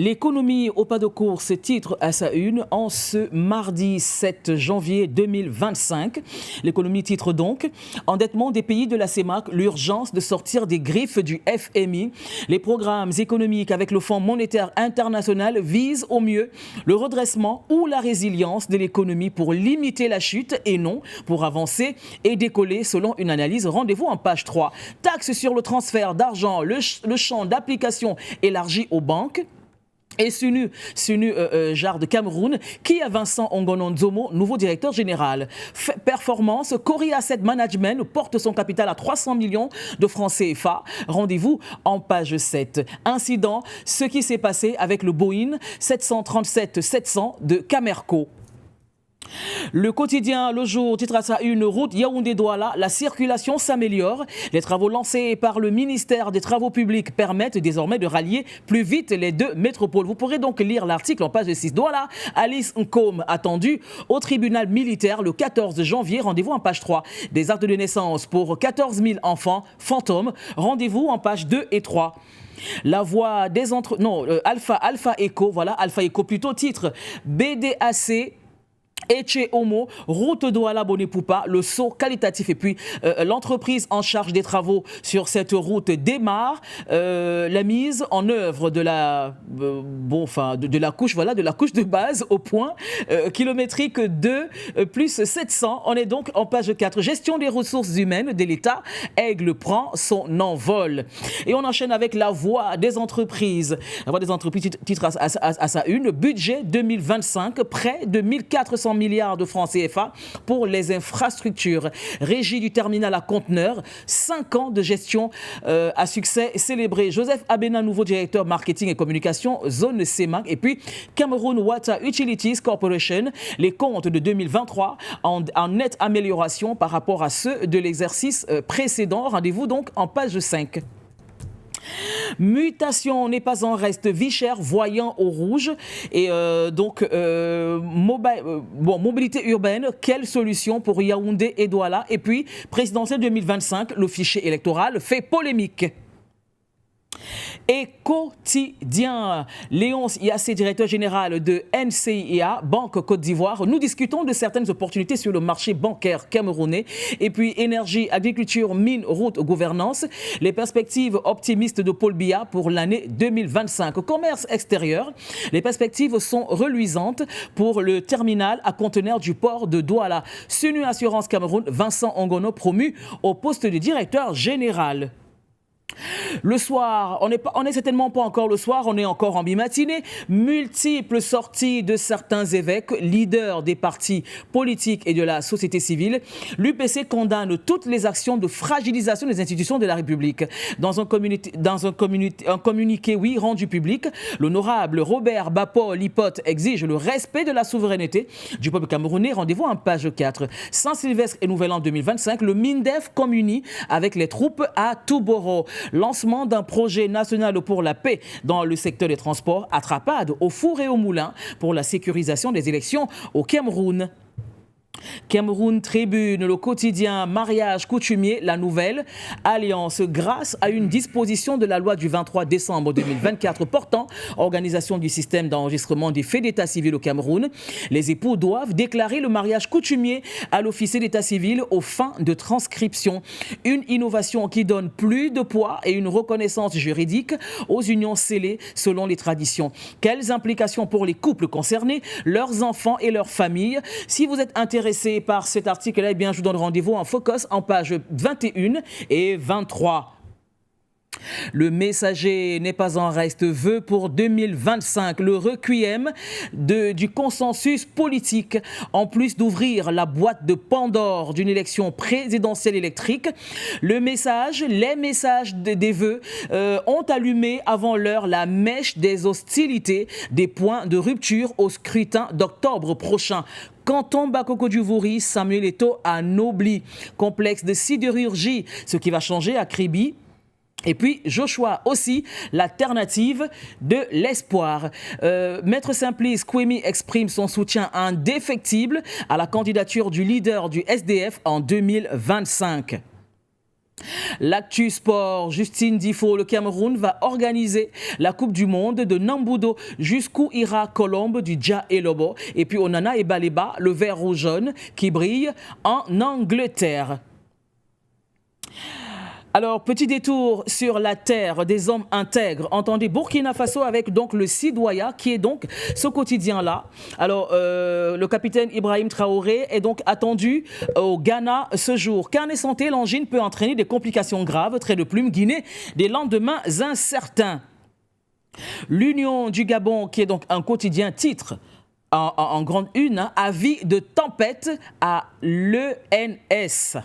L'économie au pas de course titre à sa une en ce mardi 7 janvier 2025. L'économie titre donc « Endettement des pays de la CEMAC, l'urgence de sortir des griffes du FMI ». Les programmes économiques avec le Fonds monétaire international visent au mieux le redressement ou la résilience de l'économie pour limiter la chute et non pour avancer et décoller selon une analyse. Rendez-vous en page 3. Taxe sur le transfert d'argent, le champ d'application élargi aux banques. Et Sunu Jar de Cameroun, qui a Vincent Ongonon-Nzomo, nouveau directeur général. Performance, Cori Asset Management porte son capital à 300 millions de francs CFA. Rendez-vous en page 7. Incident, ce qui s'est passé avec le Boeing 737-700 de Camerco. Le quotidien Le Jour titre à sa une route Yaoundé-Douala, la circulation s'améliore. Les travaux lancés par le ministère des Travaux publics permettent désormais de rallier plus vite les deux métropoles. Vous pourrez donc lire l'article en page 6. Douala, Alice Nkom attendue au tribunal militaire le 14 janvier. Rendez-vous en page 3. Des actes de naissance pour 14 000 enfants fantômes. Rendez-vous en page 2 et 3. La voix des Alpha Echo, voilà, Alpha Echo plutôt titre BDAC. Eche Homo, route Douala Bonepoupa, le saut qualitatif. Et puis l'entreprise en charge des travaux sur cette route démarre la mise en œuvre de la couche, voilà, de la couche de base au point kilométrique 2 plus 700. On est donc en page 4. Gestion des ressources humaines de l'État. Aigle prend son envol. Et on enchaîne avec la voix des entreprises. La voix des entreprises titre à sa une. Budget 2025, près de 1400 milliards de francs CFA pour les infrastructures. Régie du terminal à conteneurs, 5 ans de gestion à succès célébré. Joseph Abena, nouveau directeur marketing et communication, zone CEMAC. Et puis Cameroun Water Utilities Corporation, les comptes de 2023 en nette amélioration par rapport à ceux de l'exercice précédent. Rendez-vous donc en page 5. Mutation n'est pas en reste, vie chère, voyant au rouge. Et mobilité urbaine, quelle solution pour Yaoundé et Douala? Et puis, présidentielle 2025, le fichier électoral fait polémique. Et quotidien, Léonce Yassé, directeur général de NCIA, Banque Côte d'Ivoire. Nous discutons de certaines opportunités sur le marché bancaire camerounais. Et puis énergie, agriculture, mine, route, gouvernance. Les perspectives optimistes de Paul Biya pour l'année 2025. Commerce extérieur, les perspectives sont reluisantes pour le terminal à conteneurs du port de Douala. Sunu Assurance Cameroun, Vincent Ongono promu au poste de directeur général. Le soir, on n'est certainement pas encore le soir, on est encore en mi-matinée. Multiples sorties de certains évêques, leaders des partis politiques et de la société civile. L'UPC condamne toutes les actions de fragilisation des institutions de la République. Dans un communiqué rendu public, l'honorable Robert Bapo Lipote exige le respect de la souveraineté du peuple camerounais. Rendez-vous en page 4. Saint-Sylvestre et Nouvel An 2025, le MINDEF communie avec les troupes à Touboro. Lancement d'un projet national pour la paix dans le secteur des transports, attrapade au four et au moulin pour la sécurisation des élections au Cameroun. Cameroun Tribune, le quotidien mariage coutumier, la nouvelle alliance grâce à une disposition de la loi du 23 décembre 2024 portant organisation du système d'enregistrement des faits d'état civil au Cameroun. Les époux doivent déclarer le mariage coutumier à l'officier d'état civil aux fins de transcription. Une innovation qui donne plus de poids et une reconnaissance juridique aux unions scellées selon les traditions. Quelles implications pour les couples concernés, leurs enfants et leurs familles? Si vous êtes intéressé par cet article-là, eh bien, je vous donne rendez-vous en focus en page 21 et 23. Le Messager n'est pas en reste, veut pour 2025 le requiem du consensus politique. En plus d'ouvrir la boîte de Pandore d'une élection présidentielle électrique, les messages des vœux ont allumé avant l'heure la mèche des hostilités, des points de rupture au scrutin d'octobre prochain. Canton Bakoko du Vouri, Samuel Eto'o à Nobly. Complexe de sidérurgie, ce qui va changer à Kribi. Et puis Joshua aussi, l'alternative de l'espoir. Maître Simplice Kwemi exprime son soutien indéfectible à la candidature du leader du SDF en 2025. L'actu sport, Justine Difo, le Cameroun va organiser la Coupe du Monde de Nambudo jusqu'où ira Colombe du Dja et Lobo. Et puis Onana et Baleba, le vert rouge jaune qui brille en Angleterre. Alors, petit détour sur la terre des hommes intègres. Entendez Burkina Faso avec donc le Sidoya qui est donc ce quotidien-là. Alors, le capitaine Ibrahim Traoré est donc attendu au Ghana ce jour. Carnet santé, l'angine peut entraîner des complications graves. Trait de plume, Guinée, des lendemains incertains. L'Union du Gabon qui est donc un quotidien titre en grande une, hein, avis de tempête à l'ENS.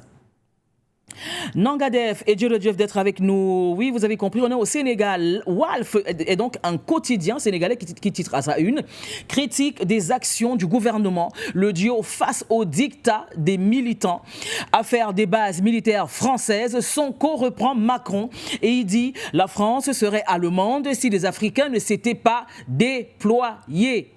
Nangadef et Dieu d'être avec nous. Oui, vous avez compris, on est au Sénégal. Walf est donc un quotidien sénégalais qui titre à sa une critique des actions du gouvernement. Le duo face au diktat des militants. Affaire des bases militaires françaises. Sonko reprend Macron et il dit la France serait allemande si les Africains ne s'étaient pas déployés.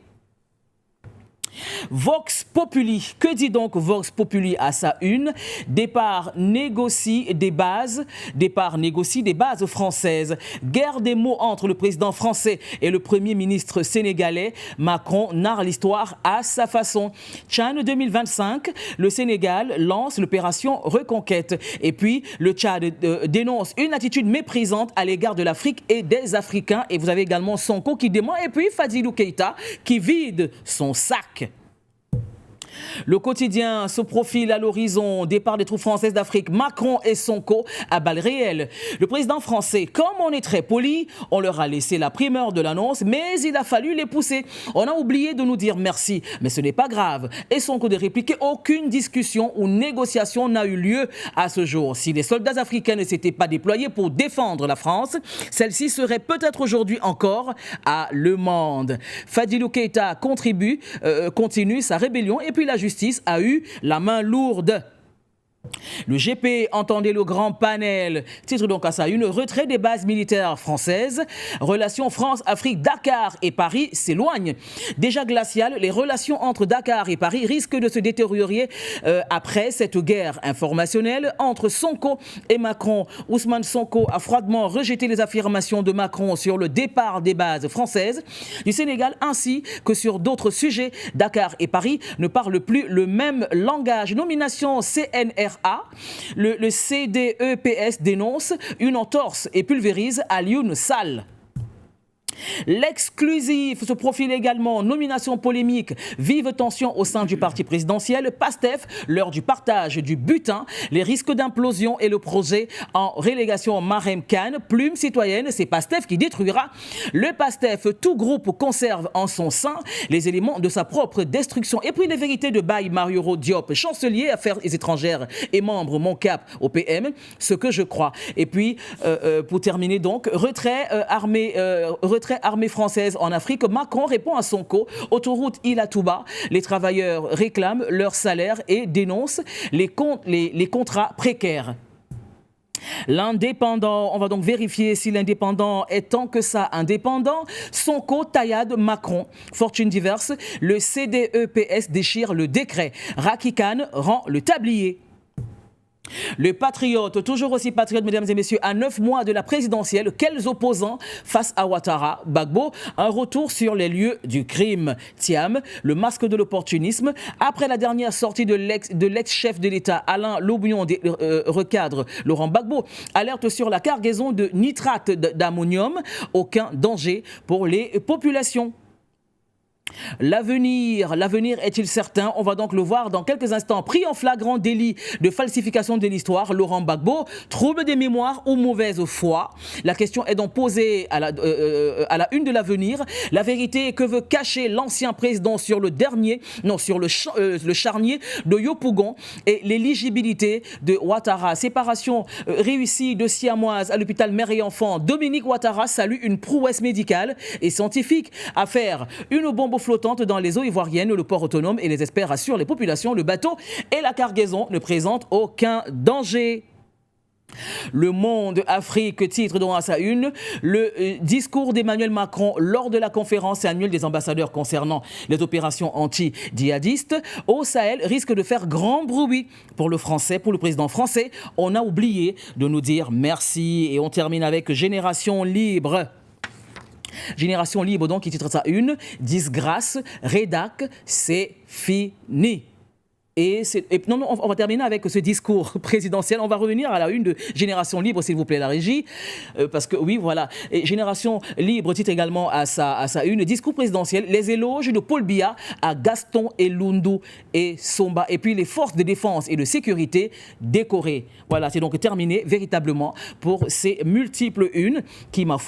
Vox Populi, que dit donc Vox Populi à sa une? Départ négocie des bases françaises. Guerre des mots entre le président français et le premier ministre sénégalais. Macron narre l'histoire à sa façon. Tchad 2025, le Sénégal lance l'opération Reconquête. Et puis le Tchad dénonce une attitude méprisante à l'égard de l'Afrique et des Africains. Et vous avez également Sonko qui dément. Et puis Fadilou Keïta qui vide son sac. Le quotidien se profile à l'horizon. Départ des troupes françaises d'Afrique. Macron et Sonko à balles réelles. Le président français, comme on est très poli, on leur a laissé la primeur de l'annonce, mais il a fallu les pousser. On a oublié de nous dire merci, mais ce n'est pas grave. Et Sonko de répliquer, aucune discussion ou négociation n'a eu lieu à ce jour. Si les soldats africains ne s'étaient pas déployés pour défendre la France, celle-ci serait peut-être aujourd'hui encore à Le Monde. Fadilou Keïta continue sa rébellion et puis la justice a eu la main lourde. Le GP, entendez le grand panel, titre donc à ça une retrait des bases militaires françaises. Relations France-Afrique, Dakar et Paris s'éloignent. Déjà glaciales, les relations entre Dakar et Paris risquent de se détériorer après cette guerre informationnelle entre Sonko et Macron. Ousmane Sonko a froidement rejeté les affirmations de Macron sur le départ des bases françaises du Sénégal ainsi que sur d'autres sujets. Dakar et Paris ne parlent plus le même langage. Nomination CNRA. Le CDEPS dénonce une entorse et pulvérise Alioune Sall. L'exclusif se profile également. Nomination polémique, vive tension au sein du parti présidentiel. PASTEF, l'heure du partage du butin, les risques d'implosion et le projet en relégation Marem Khan. Plume citoyenne, c'est PASTEF qui détruira. Le PASTEF, tout groupe conserve en son sein les éléments de sa propre destruction. Et puis les vérités de Baye Marioro Diop, chancelier Affaires étrangères et membre MONCAP au PM, ce que je crois. Et puis, pour terminer donc, retrait armée française en Afrique. Macron répond à Sonko. Autoroute Ila Touba. Les travailleurs réclament leur salaire et dénoncent les contrats précaires. L'indépendant, on va donc vérifier si l'indépendant est tant que ça indépendant. Sonko, taillade, Macron. Fortune diverse, le CDEPS déchire le décret. Rakikan rend le tablier. Le patriote, toujours aussi patriote, mesdames et messieurs, à 9 mois de la présidentielle, quels opposants face à Ouattara? Gbagbo, un retour sur les lieux du crime. Thiam, le masque de l'opportunisme. Après la dernière sortie de l'ex-chef de l'État, Alain Lobignon recadre Laurent Gbagbo, alerte sur la cargaison de nitrate d'ammonium. Aucun danger pour les populations. L'avenir est-il certain? On va donc le voir dans quelques instants. Pris en flagrant délit de falsification de l'histoire, Laurent Gbagbo, trouble des mémoires ou mauvaise foi. La question est donc posée à la une de l'avenir. La vérité que veut cacher l'ancien président sur le charnier de Yopougon et l'éligibilité de Ouattara. Séparation réussie de Siamoise à l'hôpital Mère et Enfant. Dominique Ouattara salue une prouesse médicale et scientifique. Affaire, une bombe flottante dans les eaux ivoiriennes, le port autonome et les experts assurent les populations, le bateau et la cargaison ne présentent aucun danger. Le Monde Afrique titre donc à sa une le discours d'Emmanuel Macron lors de la conférence annuelle des ambassadeurs concernant les opérations anti-djihadistes au Sahel risque de faire grand bruit pour le président français. On a oublié de nous dire merci et on termine avec Génération Libre. Génération Libre donc qui titre sa une disgrâce, rédac, c'est fini. Non, on va terminer avec ce discours présidentiel. On va revenir à la une de Génération Libre, s'il vous plaît, la régie. Parce que, oui, voilà. Et Génération Libre titre également à sa une discours présidentiel, les éloges de Paul Biya à Gaston Elundou et Somba. Et puis les forces de défense et de sécurité décorées. Voilà, c'est donc terminé véritablement pour ces multiples unes qui m'a...